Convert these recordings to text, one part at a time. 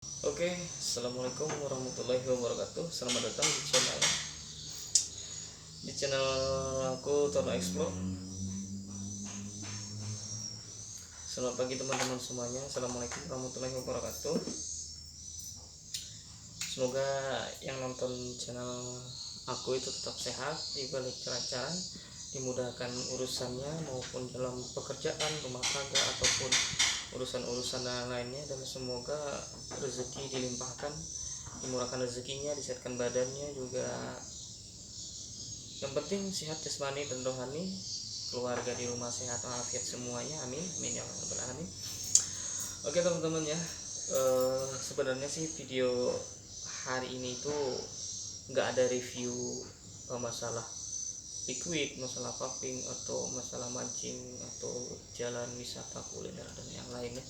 Oke, assalamualaikum warahmatullahi wabarakatuh. Selamat datang di channel aku Tono Explore. Selamat pagi teman-teman semuanya. Assalamualaikum warahmatullahi wabarakatuh. Semoga yang nonton channel aku itu tetap sehat, dibalik kelancaran, dimudahkan urusannya maupun dalam pekerjaan, rumah tangga ataupun urusan-urusan lainnya, dan semoga rezeki dilimpahkan, dimurahkan rezekinya, disehatkan badannya juga. Yang penting sehat jasmani dan rohani, keluarga di rumah sehat walafiat semuanya, amin amin ya rabbal alamin. Oke teman-teman ya, sebenarnya sih video hari ini tuh nggak ada review masalah liquid, masalah pumping, atau masalah mancing, atau jalan wisata kuliner dan yang lainnya.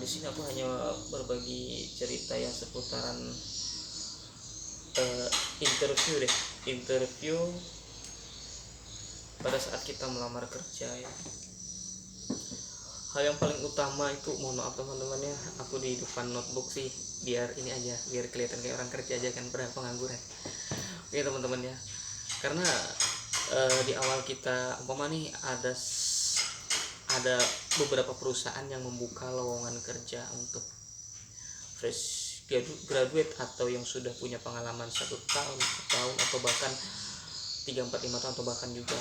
Di sini aku hanya berbagi cerita yang seputaran interview pada saat kita melamar kerja ya. Hal yang paling utama itu, mohon maaf teman-teman ya, aku di depan notebook sih biar ini aja, biar kelihatan kayak orang kerja aja kan, pada pengangguran. Oke teman-teman ya, karena di awal kita umpama nih ada beberapa perusahaan yang membuka lowongan kerja untuk fresh graduate atau yang sudah punya pengalaman 1 tahun atau bahkan 3, 4, 5 tahun atau bahkan juga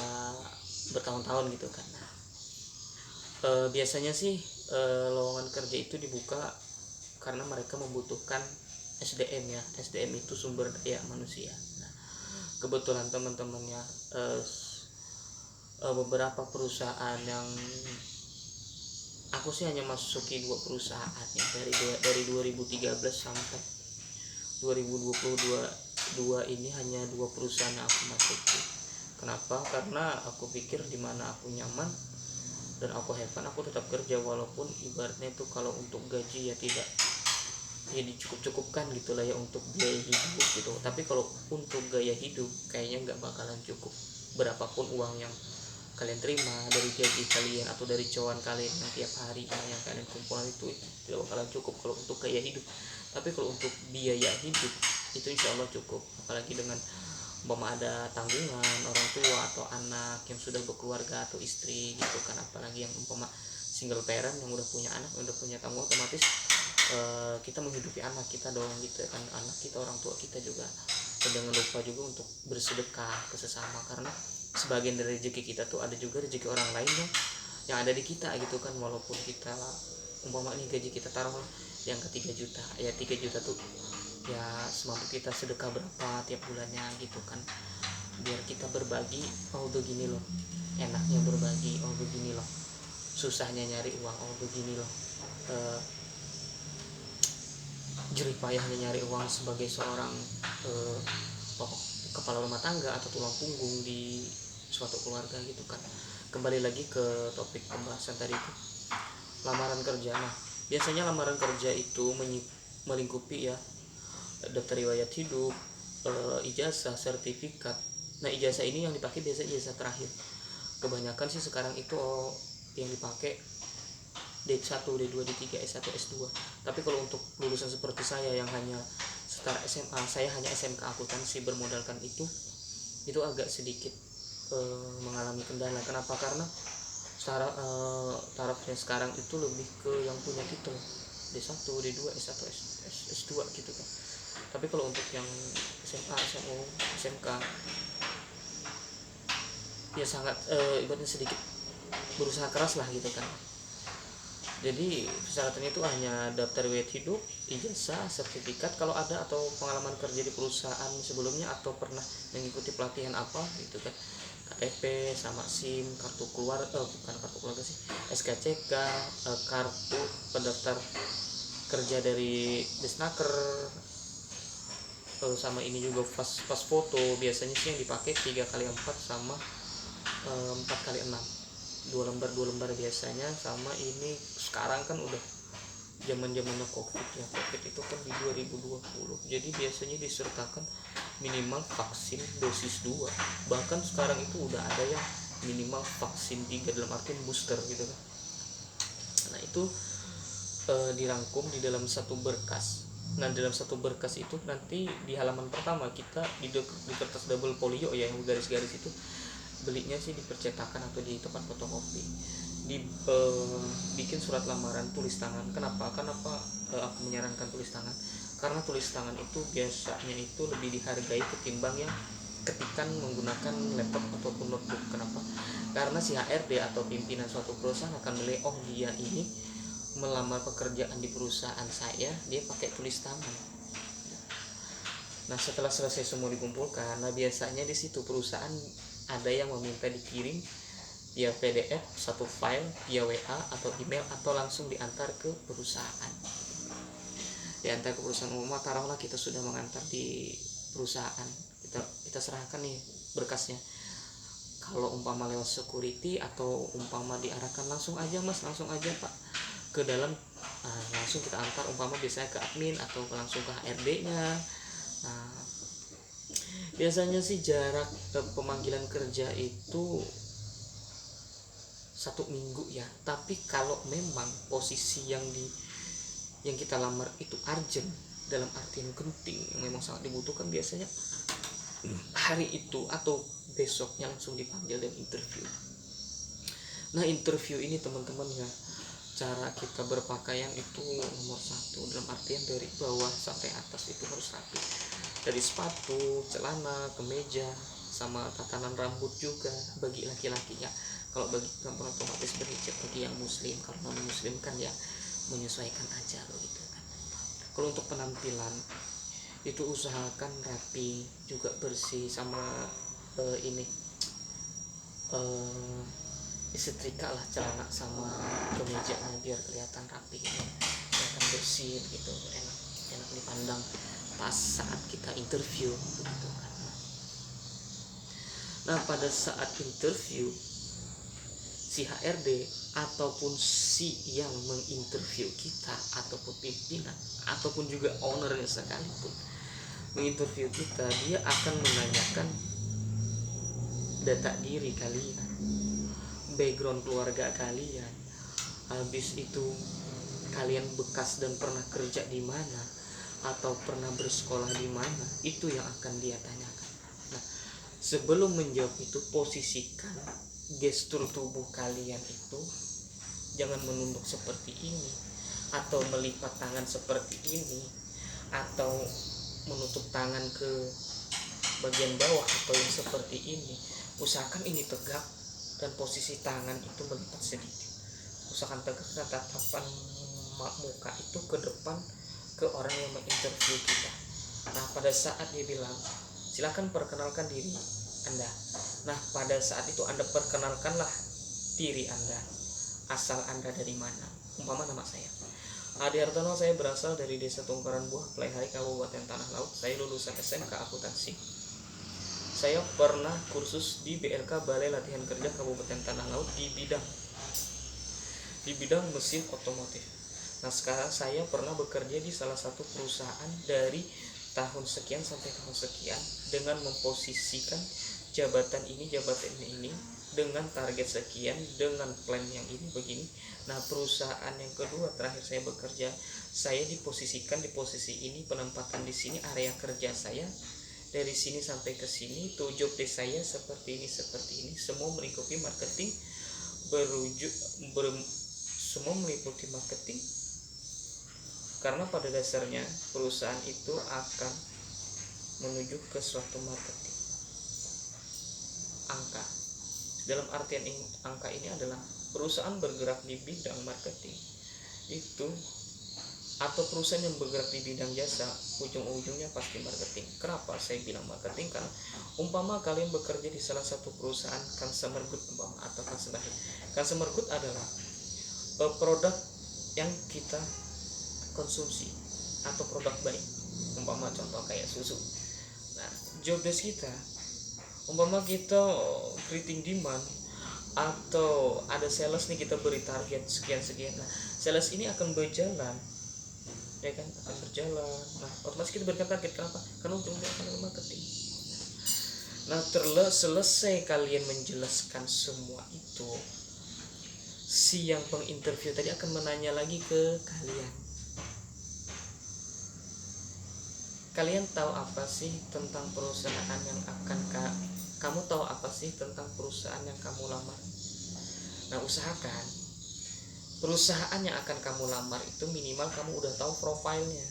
bertahun-tahun gitu kan. Biasanya sih lowongan kerja itu dibuka karena mereka membutuhkan SDM ya. SDM itu sumber daya manusia. Nah, kebetulan teman-temannya beberapa perusahaan yang aku sih hanya masuki 2 perusahaan ya, dari 2013 sampai 2022 ini hanya 2 perusahaan yang aku masuki. Kenapa? Karena aku pikir dimana aku nyaman dan aku have fun, aku tetap kerja, walaupun ibaratnya itu kalau untuk gaji ya tidak ya dicukup-cukupkan gitulah ya untuk biaya hidup gitu. Tapi kalau untuk gaya hidup kayaknya nggak bakalan cukup, berapapun uang yang kalian terima dari gaji kalian atau dari cuan kalian yang tiap hari yang kalian kumpulkan itu tidak bakalan cukup kalau untuk gaya hidup. Tapi kalau untuk biaya hidup itu insya Allah cukup, apalagi dengan umpama ada tanggungan orang tua atau anak yang sudah berkeluarga atau istri gitu kan, apalagi yang umpama single parent yang udah punya anak, udah punya tanggungan, otomatis kita menghidupi anak kita dong gitu kan, anak kita, orang tua kita juga. Dan jangan lupa juga untuk bersedekah ke sesama, karena sebagian dari rezeki kita tuh ada juga rezeki orang lain yang ada di kita gitu kan. Walaupun kita umpama nih gaji kita taruh yang ke 3 juta ya, 3 juta tuh ya semampu kita sedekah berapa tiap bulannya gitu kan, biar kita berbagi. Oh begini loh enaknya berbagi, oh begini loh susahnya nyari uang, oh begini loh jerih payahnya nyari uang sebagai seorang kepala rumah tangga atau tulang punggung di suatu keluarga gitu kan. Kembali lagi ke topik pembahasan tadi itu, lamaran kerja. Nah, biasanya lamaran kerja itu melingkupi ya daftar riwayat hidup, ijazah, sertifikat. Nah, ijazah ini yang dipakai biasa ijazah terakhir. Kebanyakan sih sekarang itu yang dipakai D1, D2, D3, S1, S2. Tapi kalau untuk lulusan seperti saya yang hanya setara SMA, saya hanya SMK akuntansi bermodalkan itu agak sedikit mengalami kendala. Kenapa? Karena tarafnya sekarang itu lebih ke yang punya titel D1, D2, S1, S2 gitu kan. Tapi kalau untuk yang SMA, SMU, SMK ya sangat ibaratnya sedikit berusaha keras lah gitu kan. Jadi persyaratannya itu hanya daftar riwayat hidup, ijazah, sertifikat kalau ada, atau pengalaman kerja di perusahaan sebelumnya, atau pernah mengikuti pelatihan apa gitu kan, KTP sama SIM, kartu keluarga, bukan kartu keluarga sih, SKCK, kartu pendaftar kerja dari Disnaker, sama ini juga pas foto. Biasanya sih yang dipakai 3x4 sama 4x6, 2 lembar biasanya. Sama ini sekarang kan udah zamannya COVID ya, COVID itu kan di 2020, jadi biasanya disertakan minimal vaksin dosis 2, bahkan sekarang itu udah ada yang minimal vaksin 3 dalam artian booster gitu kan. Nah itu dirangkum di dalam satu berkas. Nah, dalam satu berkas itu nanti di halaman pertama kita di kertas double folio ya, yang garis-garis itu belinya sih di percetakan atau di tempat fotokopi. Bikin surat lamaran tulis tangan. Kenapa aku menyarankan tulis tangan? Karena tulis tangan itu biasanya itu lebih dihargai ketimbang yang ketikan menggunakan laptop ataupun notebook. Kenapa? Karena si HRD atau pimpinan suatu perusahaan akan melihat, oh dia ini melamar pekerjaan di perusahaan saya, dia pakai tulis tangan. Nah, setelah selesai semua dikumpulkan, nah biasanya di situ perusahaan ada yang meminta dikirim via PDF satu file via WA atau email, atau langsung diantar ke perusahaan. Diantar ke perusahaan umum. Taruhlah kita sudah mengantar di perusahaan, kita serahkan nih berkasnya. Kalau umpama lewat security atau umpama diarahkan langsung aja mas, langsung aja pak ke dalam, langsung kita antar, umpama biasanya ke admin atau langsung ke HRD-nya. Nah, biasanya sih jarak pemanggilan kerja itu 1 minggu ya. Tapi kalau memang posisi yang kita lamar itu urgent, dalam artian genting, yang memang sangat dibutuhkan, biasanya hari itu atau besoknya langsung dipanggil dan interview. Nah, interview ini teman-teman ya, cara kita berpakaian itu nomor 1, dalam artian dari bawah sampai atas itu harus rapi, dari sepatu, celana, kemeja, sama tatanan rambut juga bagi laki-laki ya. Kalau bagi perempuan otomatis berhijab bagi yang muslim, kalau non muslim kan ya menyesuaikan aja loh gitu kan. Kalau untuk penampilan itu usahakan rapi, juga bersih, sama setrika lah celana sama kemejanya biar kelihatan rapi, kelihatan bersih gitu, enak dipandang pas saat kita interview begitu kan. Nah, pada saat interview si HRD ataupun si yang menginterview kita ataupun pimpinan ataupun juga ownernya sekalipun menginterview kita, dia akan menanyakan data diri kalian, background keluarga kalian, habis itu kalian bekas dan pernah kerja di mana atau pernah bersekolah di mana, itu yang akan dia tanyakan. Nah, sebelum menjawab itu, posisikan gestur tubuh kalian itu jangan menunduk seperti ini, atau melipat tangan seperti ini, atau menutup tangan ke bagian bawah atau yang seperti ini. Usahakan ini tegak dan posisi tangan itu melipat sedikit. Usahakan tegak dan tatapan muka itu ke depan ke orang yang menginterview kita. Nah, pada saat dia bilang silakan perkenalkan diri Anda, nah pada saat itu Anda perkenalkanlah diri Anda, asal Anda dari mana. Umpama nama saya Adi Hartono, saya berasal dari Desa Tungkaran Buah, Pelaihari, Kabupaten Tanah Laut. Saya lulusan SMK Akuntansi. Saya pernah kursus di BLK Balai Latihan Kerja Kabupaten Tanah Laut di bidang mesin otomotif. Nah, sekarang saya pernah bekerja di salah satu perusahaan dari tahun sekian sampai tahun sekian dengan memposisikan jabatan ini dengan target sekian, dengan plan yang ini begini. Nah, perusahaan yang kedua terakhir saya bekerja, saya diposisikan di posisi ini, penempatan di sini, area kerja saya dari sini sampai ke sini, tuh job desk saya seperti ini, semua meliputi marketing, semua meliputi marketing, karena pada dasarnya perusahaan itu akan menuju ke suatu marketing. Angka, dalam artian angka ini adalah perusahaan bergerak di bidang marketing itu, atau perusahaan yang bergerak di bidang jasa, ujung-ujungnya pasti marketing. Kenapa saya bilang marketing? Karena umpama kalian bekerja di salah satu perusahaan consumer good atau consumer good adalah produk yang kita konsumsi atau produk baik, umpama contoh kayak susu. Nah, job desk kita umpama kita creating demand atau ada sales nih, kita beri target sekian. Nah, sales ini akan berjalan, ya kan, akan berjalan. Nah, otomatis kita berikan target. Kenapa? Karena ujungnya akan marketing. Nah, selesai kalian menjelaskan semua itu, si yang penginterview tadi akan menanya lagi ke kalian. Kalian tahu apa sih tentang perusahaan yang akan kamu tahu apa sih tentang perusahaan yang kamu lamar? Nah, usahakan perusahaan yang akan kamu lamar itu minimal kamu udah tahu profilnya,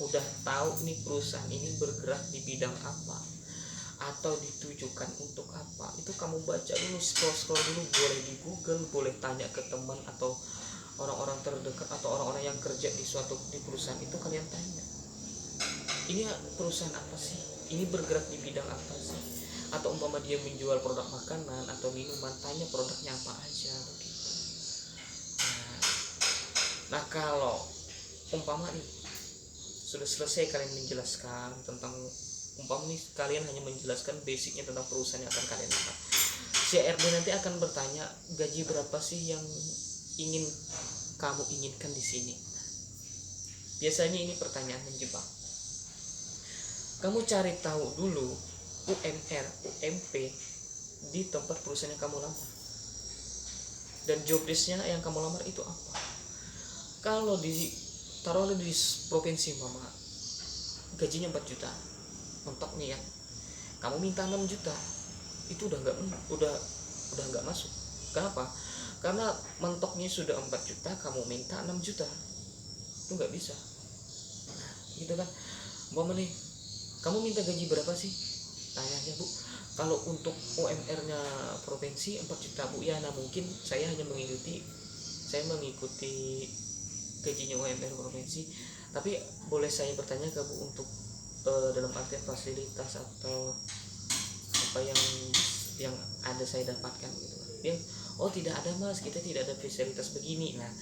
udah tahu nih perusahaan ini bergerak di bidang apa atau ditujukan untuk apa. Itu kamu baca dulu, scroll dulu, boleh di Google, boleh tanya ke teman atau orang-orang terdekat atau orang-orang yang kerja di perusahaan itu. Kalian tanya, ini perusahaan apa sih, ini bergerak di bidang apa sih, atau umpama dia menjual produk makanan atau minuman, tanya produknya apa aja begitu. Nah kalau umpama nih sudah selesai kalian menjelaskan tentang, umpama nih kalian hanya menjelaskan basicnya tentang perusahaan yang akan kalian lamar, si HRD nanti akan bertanya, gaji berapa sih yang ingin kamu inginkan di sini. Biasanya ini pertanyaan menjebak. Kamu cari tahu dulu UMR, UMP di tempat perusahaan yang kamu lamar, dan job desk-nya yang kamu lamar itu apa. Kalau taruhlah di provinsi mama gajinya 4 juta, mentok nih ya, kamu minta 6 juta, itu udah nggak masuk. Kenapa? Karena mentoknya sudah 4 juta, kamu minta 6 juta, itu nggak bisa. Nah, gitu kan. Mama nih, kamu minta gaji berapa sih? Tanya aja, Bu. Kalau untuk UMR-nya provinsi 4 juta, Bu. Ya, nah mungkin saya hanya mengikuti gajinya UMR provinsi. Tapi boleh saya bertanya ke Bu untuk dalam artian fasilitas atau apa yang ada saya dapatkan gitu. Dia, oh tidak ada Mas, kita tidak ada fasilitas begini. Nah,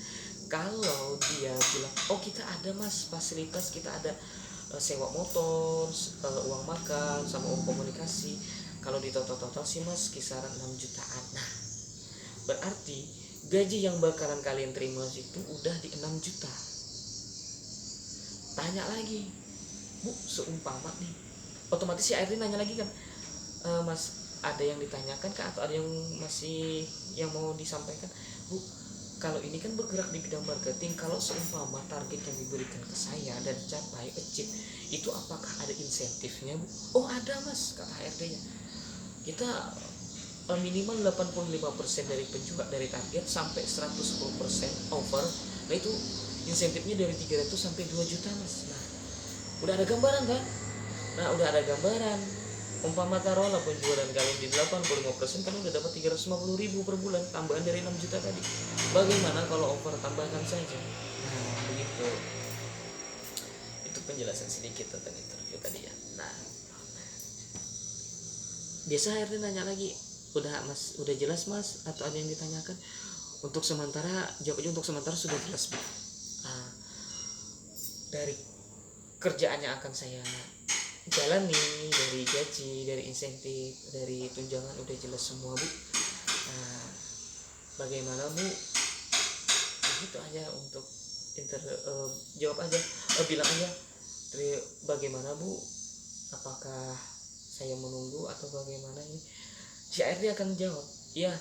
kalau dia bilang, oh kita ada Mas fasilitas, kita ada sewa motor, uang makan, sama uang komunikasi. Kalau di total sih Mas kisaran 6 jutaan. Nah, berarti gaji yang bakalan kalian terima itu udah di 6 juta. Tanya lagi, Bu, seumpama nih, otomatis si Airin nanya lagi kan, Mas ada yang ditanyakan kah atau ada yang masih yang mau disampaikan? Bu, kalau ini kan bergerak di bidang marketing, kalau seumpama target yang diberikan ke saya dan capai achieve, itu apakah ada insentifnya, Bu? Oh ada Mas, kata HRD-nya. Kita minimal 85% dari penjual dari target sampai 110% over. Nah itu insentifnya dari 300 sampai 2 juta Mas. Nah udah ada gambaran kan? Nah udah ada gambaran. Umpama taruhlah penjualan kalian di 85%, kan udah dapat 350.000 per bulan, tambahan dari 6 juta tadi. Bagaimana kalau over, tambahkan saja. Nah begitu. Itu penjelasan sedikit tentang interview tadi ya. Nah biasa HRD nanya lagi, udah jelas Mas atau ada yang ditanyakan? Untuk sementara, jawab aja untuk sementara sudah jelas Bu. Nah, dari kerjaan yang akan saya jalani, dari gaji, dari insentif, dari tunjangan udah jelas semua Bu. Nah, bagaimana Bu? Gitu aja untuk jawab aja, bilang aja, bagaimana Bu? Apakah saya menunggu atau bagaimana ini? Si ARD akan jawab, iya,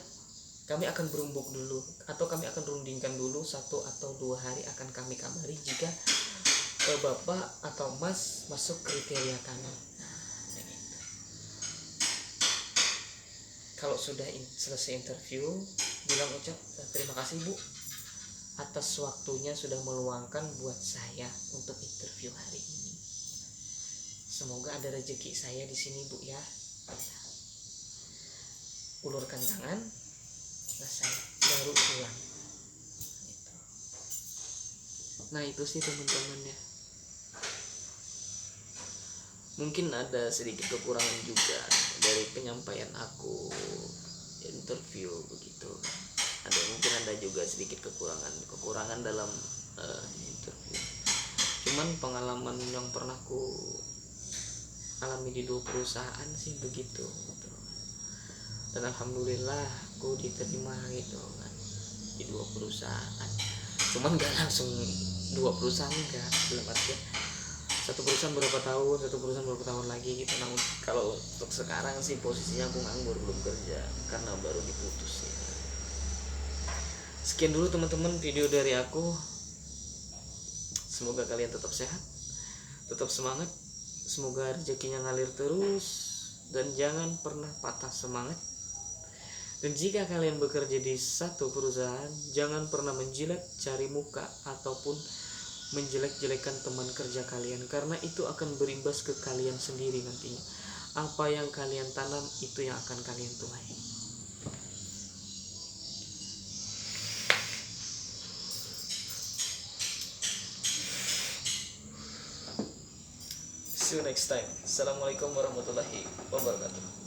kami akan berumbuk dulu atau kami akan rundingkan dulu 1 atau 2 hari, akan kami kabari jika Bapak atau Mas masuk kriteria kami. Nah, gitu. Kalau sudah selesai interview, bilang ucap terima kasih Bu atas waktunya sudah meluangkan buat saya untuk interview hari ini. Semoga ada rezeki saya di sini Bu ya. Ulurkan tangan, selesai, baru pulang. Gitu. Nah itu sih teman-teman ya. Mungkin ada sedikit kekurangan juga dari penyampaian aku interview begitu. Mungkin ada juga sedikit kekurangan dalam interview. Cuman pengalaman yang pernah aku alami di 2 perusahaan sih begitu gitu. Dan alhamdulillah aku diterima gitu kan di 2 perusahaan. Cuman gak langsung 2 perusahaan, enggak, belum artinya satu perusahaan berapa tahun lagi gitu. Namun kalau untuk sekarang sih posisinya aku nganggur, belum kerja karena baru diputus ya. Sekian dulu teman-teman video dari aku. Semoga kalian tetap sehat, tetap semangat, semoga rezekinya ngalir terus, dan jangan pernah patah semangat. Dan jika kalian bekerja di satu perusahaan, jangan pernah menjilat, cari muka, ataupun menjelek-jelekan teman kerja kalian, karena itu akan berimbas ke kalian sendiri nantinya. Apa yang kalian tanam, itu yang akan kalian tuai. See you next time. Assalamualaikum warahmatullahi wabarakatuh.